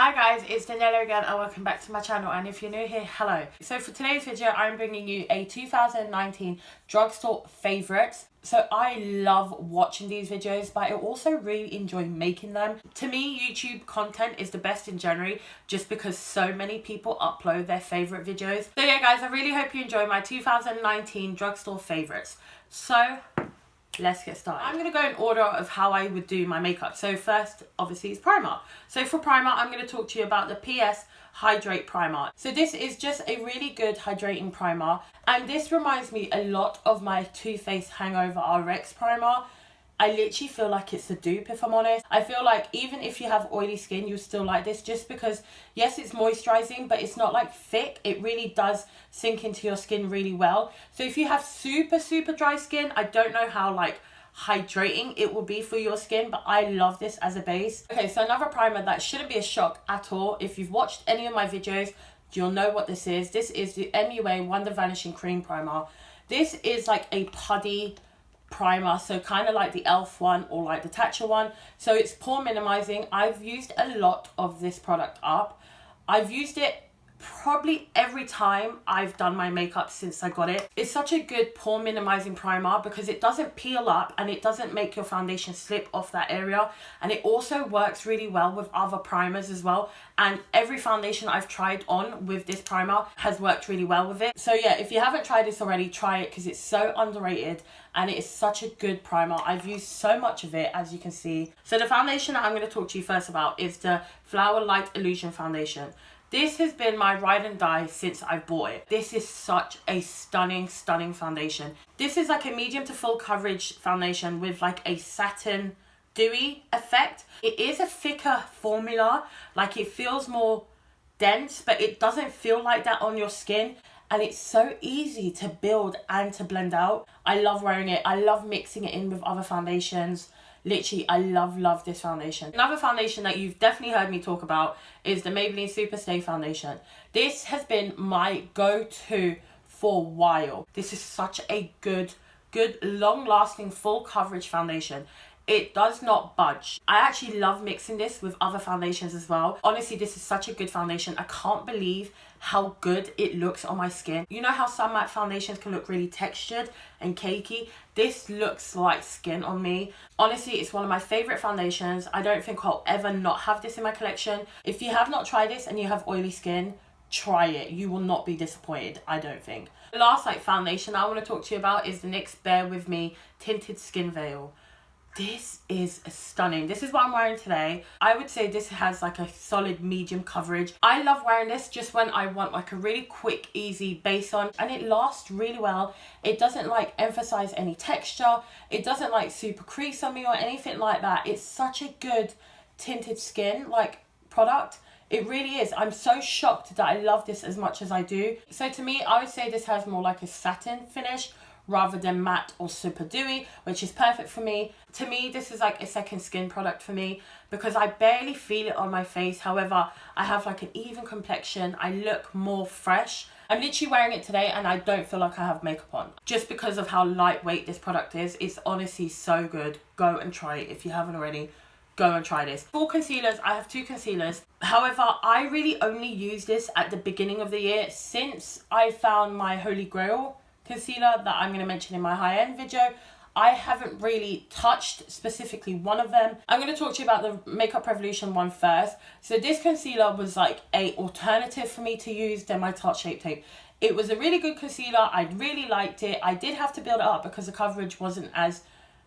Hi guys, it's Daniela again and welcome back to my channel, and if you're new here, hello. So for today's video, I'm bringing you a 2019 drugstore favourites. So I love watching these videos, but I also really enjoy making them. To me, YouTube content is the best in January just because so many people upload their favourite videos. So yeah guys, I really hope you enjoy my 2019 drugstore favourites. So let's get started. I'm going to go in order of how I would do my makeup. So first, obviously, is primer. So for primer, I'm going to talk to you about the PS Hydrate Primer. So this is just a really good hydrating primer. And this reminds me a lot of my Too Faced Hangover RX primer. I literally feel like it's a dupe, if I'm honest. I feel like even if you have oily skin, you'll still like this just because, yes, it's moisturizing, but it's not like thick. It really does sink into your skin really well. So if you have super dry skin, I don't know how like hydrating it will be for your skin, but I love this as a base. Okay, so another primer that shouldn't be a shock at all. If you've watched any of my videos, you'll know what this is. This is the MUA Wonder Vanishing Cream Primer. This is like a puddy primer, so kind of like the e.l.f. one or like the Tatcha one. So it's pore minimizing. I've used a lot of this product up. I've used it probably every time I've done my makeup since I got it. It's such a good pore minimizing primer because it doesn't peel up and it doesn't make your foundation slip off that area, and it also works really well with other primers as well. And every foundation I've tried on with this primer has worked really well with it. So yeah, if you haven't tried this already, try it because it's so underrated and it is such a good primer. I've used so much of it, as you can see. So the foundation that I'm going to talk to you first about is the Flower Light Illusion Foundation. This has been my ride and die since I bought it. This is such a stunning foundation. This is like a medium to full coverage foundation with like a satin dewy effect. It is a thicker formula, like it feels more dense, but it doesn't feel like that on your skin. And it's so easy to build and to blend out. I love wearing it. I love mixing it in with other foundations. Literally, I love this foundation. Another foundation that you've definitely heard me talk about is the Maybelline Super Stay Foundation. This has been my go-to for a while. This is such a good, long-lasting, full coverage foundation. It does not budge. I actually love mixing this with other foundations as well. Honestly, this is such a good foundation. I can't believe how good it looks on my skin. You know how some matte foundations can look really textured and cakey? This looks like skin on me. Honestly, it's one of my favorite foundations. I don't think I'll ever not have this in my collection. If you have not tried this and you have oily skin, try it. You will not be disappointed, I don't think. The last foundation I want to talk to you about is the NYX Bear With Me Tinted Skin Veil. This is stunning. This is what I'm wearing today. I would say this has like a solid medium coverage. I love wearing this just when I want like a really quick, easy base on, and it lasts really well. It doesn't like emphasize any texture. It doesn't like super crease on me or anything like that. It's such a good tinted skin like product. It really is. I'm so shocked that I love this as much as I do. So to me, I would say this has more like a satin finish rather than matte or super dewy, which is perfect for me. To me, this is like a second skin product for me because I barely feel it on my face. However, I have like an even complexion. I look more fresh. I'm literally wearing it today and I don't feel like I have makeup on just because of how lightweight this product is. It's honestly so good. Go and try it if you haven't already. Go and try this. For concealers, I have two concealers. However, I really only use this at the beginning of the year since I found my Holy Grail concealer that I'm going to mention in my high-end video. I haven't really touched specifically one of them. I'm going to talk to you about the Makeup Revolution one first. So this concealer was like a alternative for me to use than my Tarte Shape Tape. It was a really good concealer. I really liked it. I did have to build it up because the coverage wasn't as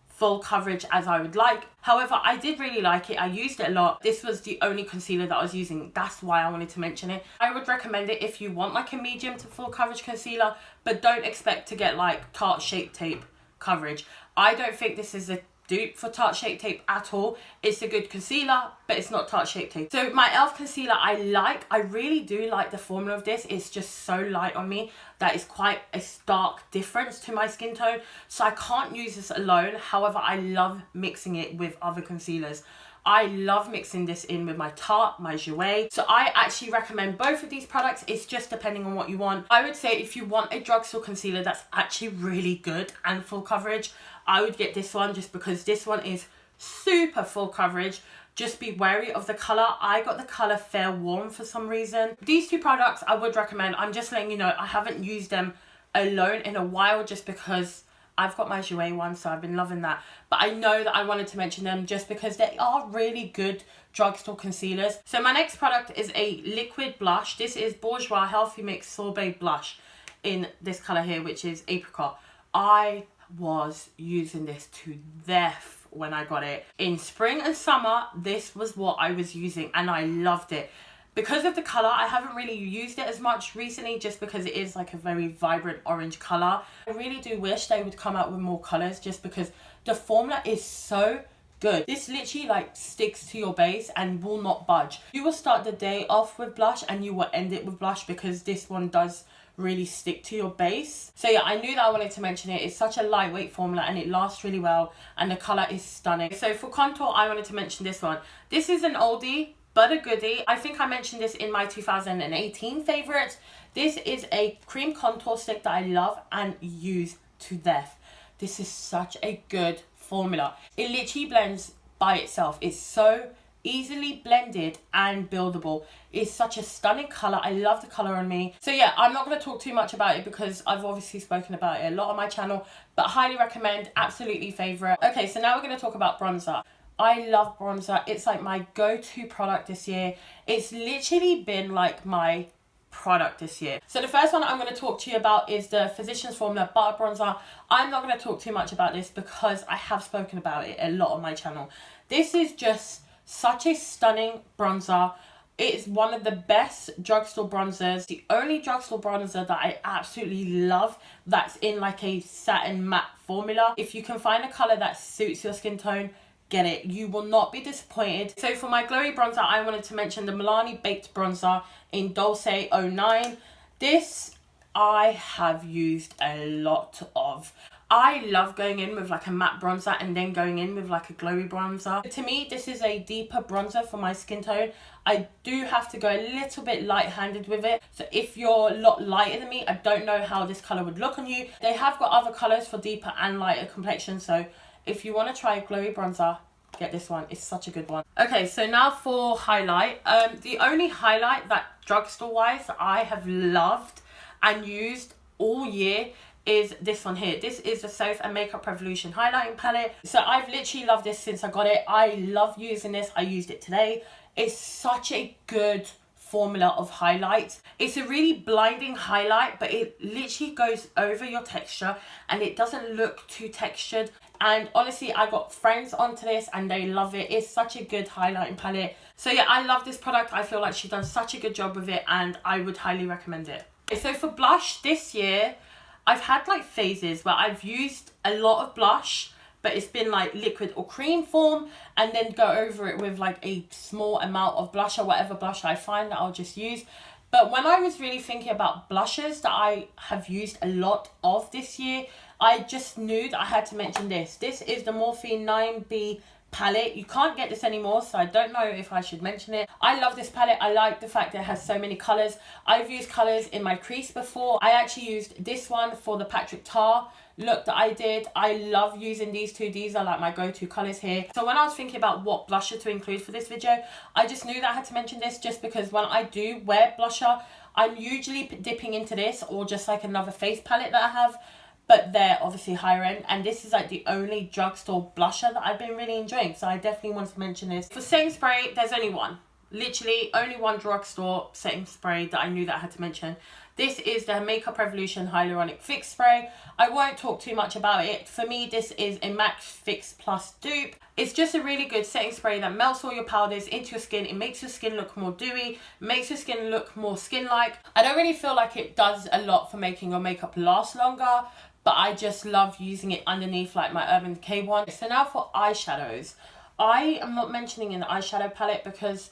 full coverage as I would like. However, I did really like it. I used it a lot. This was the only concealer that I was using. That's why I wanted to mention it. I would recommend it if you want like a medium to full coverage concealer, but don't expect to get like Tarte Shape Tape coverage. I don't think this is a dupe for Tarte Shape Tape at all. It's a good concealer, but it's not Tarte Shape Tape. So my e.l.f. concealer I really do like the formula of this. It's just so light on me that is quite a stark difference to my skin tone. So I can't use this alone. However, I love mixing it with other concealers. I love mixing this in with my Tarte, my Jouer. So I actually recommend both of these products. It's just depending on what you want. I would say if you want a drugstore concealer that's actually really good and full coverage, I would get this one just because this one is super full coverage. just be wary of the colour. I got the colour Fair Warm for some reason. These two products I would recommend. I'm just letting you know, I haven't used them alone in a while just because I've got my Jouer one, so I've been loving that. But I know that I wanted to mention them just because they are really good drugstore concealers. So my next product is a liquid blush. This is Bourjois Healthy Mix Sorbet Blush in this colour here, which is apricot. I was using this to death when I got it. In spring and summer, this was what I was using and I loved it. Because of the colour, I haven't really used it as much recently just because it is like a very vibrant orange colour. I really do wish they would come out with more colours just because the formula is so good. This literally like sticks to your base and will not budge. You will start the day off with blush and you will end it with blush because this one does really stick to your base. So yeah, I knew that I wanted to mention it. It's such a lightweight formula and it lasts really well and the colour is stunning. So for contour, I wanted to mention this one. This is an oldie but a goodie. I think I mentioned this in my 2018 favourites. This is a cream contour stick that I love and use to death. This is such a good formula. It literally blends by itself. It's so easily blended and buildable. It's such a stunning colour. I love the colour on me. So yeah, I'm not going to talk too much about it because I've obviously spoken about it a lot on my channel, but highly recommend, absolutely favourite. Okay, so now we're going to talk about bronzer. I love bronzer. It's like my go-to product this year. It's literally been like my product this year. So the first one I'm going to talk to you about is the Physicians Formula Butter Bronzer. I'm not going to talk too much about this because I have spoken about it a lot on my channel. This is just such a stunning bronzer. It's one of the best drugstore bronzers. The only drugstore bronzer that I absolutely love that's in like a satin matte formula. If you can find a colour that suits your skin tone, get it. You will not be disappointed. So for my glowy bronzer, I wanted to mention the Milani Baked Bronzer in Dolce 09. This I have used a lot of. I love going in with like a matte bronzer and then going in with like a glowy bronzer. To me, this is a deeper bronzer for my skin tone. I do have to go a little bit light-handed with it. So if you're a lot lighter than me, I don't know how this colour would look on you. They have got other colours for deeper and lighter complexion. So if you want to try a glowy bronzer, get this one. It's such a good one. Okay, so now for highlight. The only highlight that drugstore-wise I have loved and used all year is this one here. This is the Soap and Makeup Revolution highlighting palette. So I've literally loved this since I got it. I love using this. I used it today. It's such a good formula of highlights. It's a really blinding highlight, but it literally goes over your texture and it doesn't look too textured. And honestly, I got friends onto this and they love it. It's such a good highlighting palette. So yeah, I love this product. I feel like she's done such a good job with it and I would highly recommend it. So for blush this year, I've had like phases where I've used a lot of blush, but it's been like liquid or cream form, and then go over it with like a small amount of blush or whatever blush I find that I'll just use. But when I was really thinking about blushes that I have used a lot of this year, I just knew that I had to mention this. This is the Morphe 9B palette. You can't get this anymore, so I don't know if I should mention it. I love this palette. I like the fact that it has so many colours. I've used colours in my crease before. I actually used this one for the Patrick Tar look that I did. I love using these two. These are like my go-to colours here. So when I was thinking about what blusher to include for this video, I just knew that I had to mention this just because when I do wear blusher, I'm usually dipping into this or just like another face palette that I have, but they're obviously higher end, and this is like the only drugstore blusher that I've been really enjoying, so I definitely wanted to mention this. For setting spray, there's only one. Literally only one drugstore setting spray that I knew that I had to mention. This is the Makeup Revolution Hyaluronic Fix Spray. I won't talk too much about it. For me, this is a Max Fix Plus dupe. It's just a really good setting spray that melts all your powders into your skin. It makes your skin look more dewy, makes your skin look more skin-like. I don't really feel like it does a lot for making your makeup last longer, but I just love using it underneath like my Urban Decay one. So now for eyeshadows. I am not mentioning an eyeshadow palette because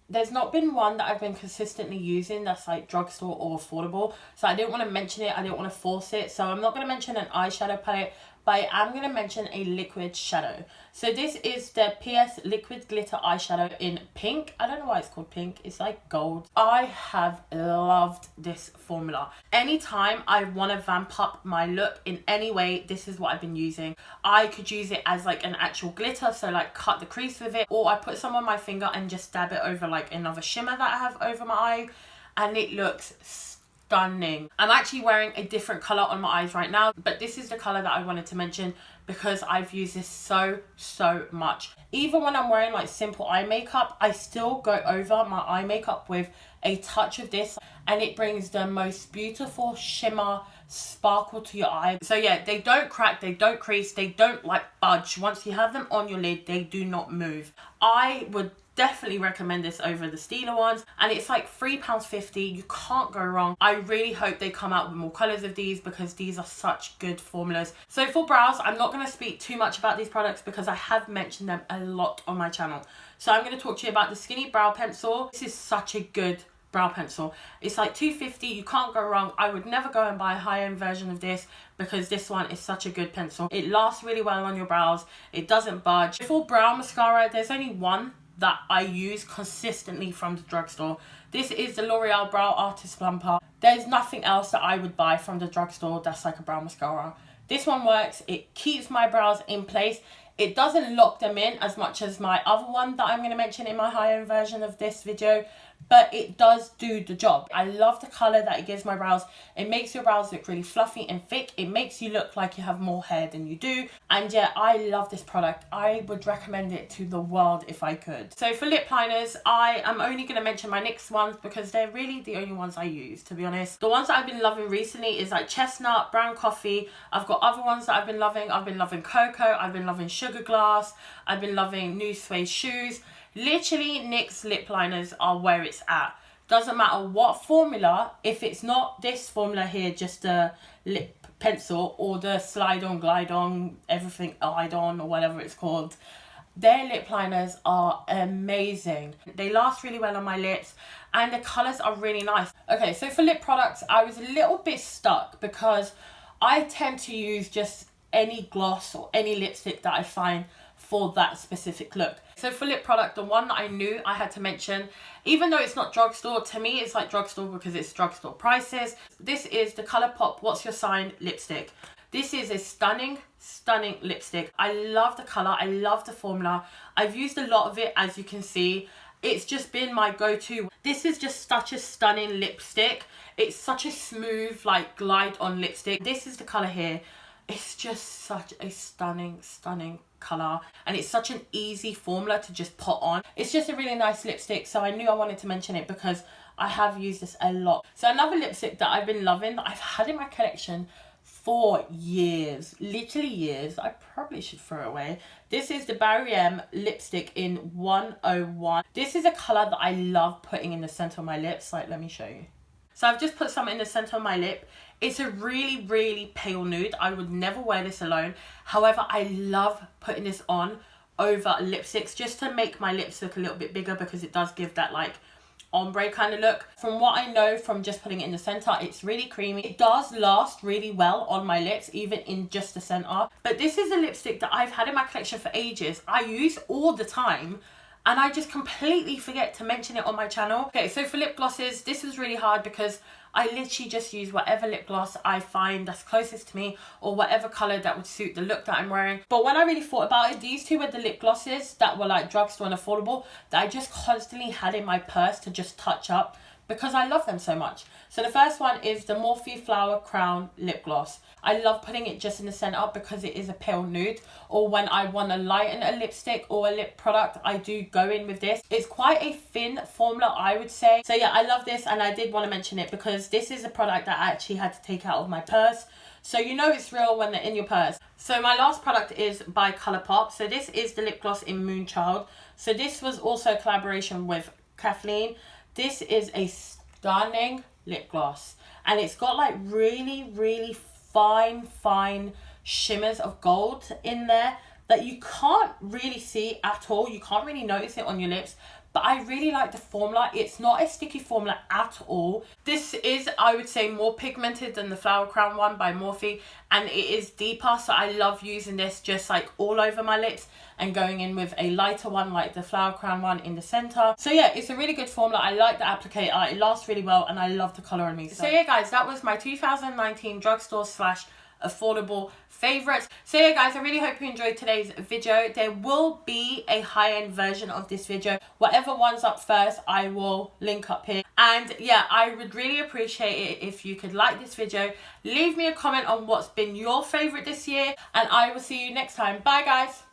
there's not been one that I've been consistently using that's like drugstore or affordable. So I didn't want to mention it. I didn't want to force it. So I'm not going to mention an eyeshadow palette. but I am going to mention a liquid shadow. So this is the PS Liquid Glitter Eyeshadow in pink. I don't know why it's called pink. It's like gold. I have loved this formula. Anytime I want to vamp up my look in any way, this is what I've been using. I could use it as like an actual glitter, so like cut the crease with it, or I put some on my finger and just dab it over like another shimmer that I have over my eye, and it looks stunning. I'm actually wearing a different color on my eyes right now, but this is the color that I wanted to mention because I've used this so much. Even when I'm wearing like simple eye makeup, I still go over my eye makeup with a touch of this, and it brings the most beautiful shimmer sparkle to your eye. So yeah, they don't crack, they don't crease, they don't like budge. Once you have them on your lid, they do not move. I would definitely recommend this over the Stila ones, and it's like £3.50. You can't go wrong. I really hope they come out with more colors of these because these are such good formulas. So for brows, I'm not going to speak too much about these products because I have mentioned them a lot on my channel. So I'm going to talk to you about the Skinny Brow Pencil. This is such a good brow pencil. It's like £2.50. You can't go wrong. I would never go and buy a high-end version of this because this one is such a good pencil. It lasts really well on your brows. It doesn't budge. For brow mascara, there's only one that I use consistently from the drugstore. This is the L'Oreal Brow Artist Plumper. There's nothing else that I would buy from the drugstore that's like a brow mascara. This one works. It keeps my brows in place. It doesn't lock them in as much as my other one that I'm going to mention in my high-end version of this video, but it does do the job. I love the colour that it gives my brows. It makes your brows look really fluffy and thick. It makes you look like you have more hair than you do. And yeah, I love this product. I would recommend it to the world if I could. So for lip liners, I am only going to mention my NYX ones because they're really the only ones I use, to be honest. The ones that I've been loving recently is like Chestnut, Brown Coffee. I've got other ones that I've been loving. I've been loving Cocoa. I've been loving Sugar Glass. I've been loving New Suede Shoes. Literally, NYX lip liners are where it's at. Doesn't matter what formula, if it's not this formula here, just a lip pencil, or the slide on, glide on, everything glide on, or whatever it's called. Their lip liners are amazing. They last really well on my lips, and the colours are really nice. Okay, so for lip products, I was a little bit stuck because I tend to use just any gloss or any lipstick that I find for that specific look. So for lip product, the one that I knew I had to mention, even though it's not drugstore, to me it's like drugstore because it's drugstore prices. This is the Colourpop What's Your Sign lipstick. This is a stunning lipstick. I love the colour, I love the formula. I've used a lot of it, as you can see. It's just been my go-to. This is just such a stunning lipstick. It's such a smooth, like, glide on lipstick. This is the colour here. It's just such a stunning colour, and it's such an easy formula to just put on. It's just a really nice lipstick, so I knew I wanted to mention it because I have used this a lot. So another lipstick that I've been loving, that I've had in my collection for years, literally years, I probably should throw it away. This is the Barry M lipstick in 101. This is a colour that I love putting in the centre of my lips. Like, let me show you. So I've just put some in the centre of my lip. It's a really pale nude. I would never wear this alone. However, I love putting this on over lipsticks just to make my lips look a little bit bigger because it does give that like ombre kind of look. From what I know from just putting it in the centre, it's really creamy. It does last really well on my lips, even in just the centre. But this is a lipstick that I've had in my collection for ages. I use all the time, and I just completely forget to mention it on my channel. Okay, so for lip glosses, this was really hard because I literally just use whatever lip gloss I find that's closest to me, or whatever colour that would suit the look that I'm wearing. But when I really thought about it, these two were the lip glosses that were like drugstore and affordable that I just constantly had in my purse to just touch up because I love them so much. So the first one is the Morphe Flower Crown Lip Gloss. I love putting it just in the centre because it is a pale nude, or when I want to lighten a lipstick or a lip product, I do go in with this. It's quite a thin formula, I would say. So yeah, I love this, and I did want to mention it because this is a product that I actually had to take out of my purse. So you know it's real when they're in your purse. So my last product is by Colourpop. So this is the lip gloss in Moonchild. So this was also a collaboration with Kathleen. This is a stunning lip gloss, and it's got like really fine shimmers of gold in there that you can't really see at all. You can't really notice it on your lips, but I really like the formula. It's not a sticky formula at all. This is, I would say, more pigmented than the Flower Crown one by Morphe, and it is deeper, so I love using this just like all over my lips and going in with a lighter one like the Flower Crown one in the center. So yeah, it's a really good formula. I like the applicator, it lasts really well, and I love the color on me. So yeah guys, that was my 2019 drugstore slash affordable favorites. So yeah guys, I really hope you enjoyed today's video. There will be a high-end version of this video. Whatever one's up first, I will link up here. And yeah, I would really appreciate it if you could like this video, leave me a comment on what's been your favorite this year, and I will see you next time. Bye guys.